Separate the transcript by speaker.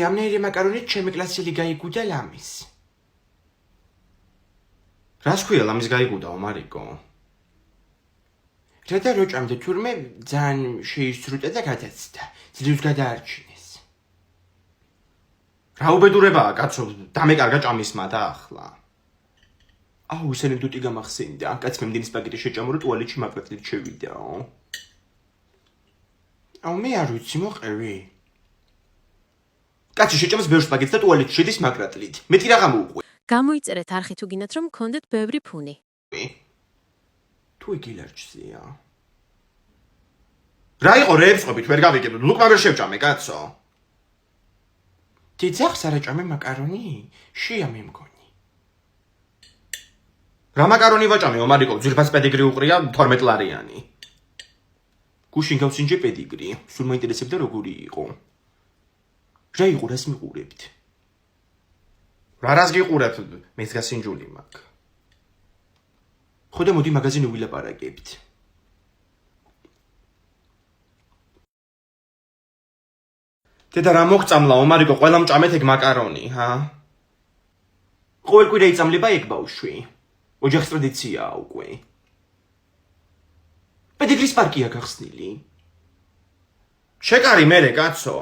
Speaker 1: ამნაირი მაკარონით ჩემი კლასელი გაიგუდა ლამის.
Speaker 2: რას ქვია ლამის გაიგუდაო, მარიკო?
Speaker 1: რადა როჭამდე თურმე ძალიან შეისრუტა და გადაცდა. ძლივს გადაარჩინეს.
Speaker 2: რა უბედურებაა, კაცო, დამეკარგა ჭამისმა და ახლა.
Speaker 1: აუ, ეს ანეკდოტი გამახსენდა. კაცმა იმდენის პაკეტი შეჭამო, რომ ტუალეტში მაკრატლით შევიდაო. აუ, მე არ ვიცი, მოყევი. კაცი შეჭამს ბევრ პაკეტს და ტუალეტში შედის მაკრატლით. მეტი რაღა მოუყვე.
Speaker 3: გამოიწერეთ არხი თუ გინდათ რომ გქონდეთ ბევრი ფუნი.
Speaker 1: თუ იგი ლარჯზეა.
Speaker 2: რა იყო რეებსყობით ვერ გავიგებ, ლუკმა ვერ შევჭამე, კაცო.
Speaker 1: ძახს არაჭამე მაკარონი? შია მე მგონი.
Speaker 2: რა მაკარონი ვაჭამეო, მარიკო, ძვირფას პედიგრი უყრია 12 ლარიანი.
Speaker 1: გუშინ გავსინჯე პედიგრი, სულ მაინტერესებდა როგორი იყო. რა იყო, რას მიყურებთ?
Speaker 2: რას გიყურებ, მეც გასინჯული მაქვს.
Speaker 1: ხოდა მოდი მაგაზინი ვილაპარაკებთ.
Speaker 2: დედა რა მოგწამლაო, მარიკო, ყველა მჭამეთ ეგ მაკარონი, ჰა?
Speaker 1: ყოველ კვირა იწამლება ეგ ბავშვი. ოჯახის ტრადიციაა უკვე. პედიგრის პარკია გახსნილი.
Speaker 2: შეკარი მერე, კაცო.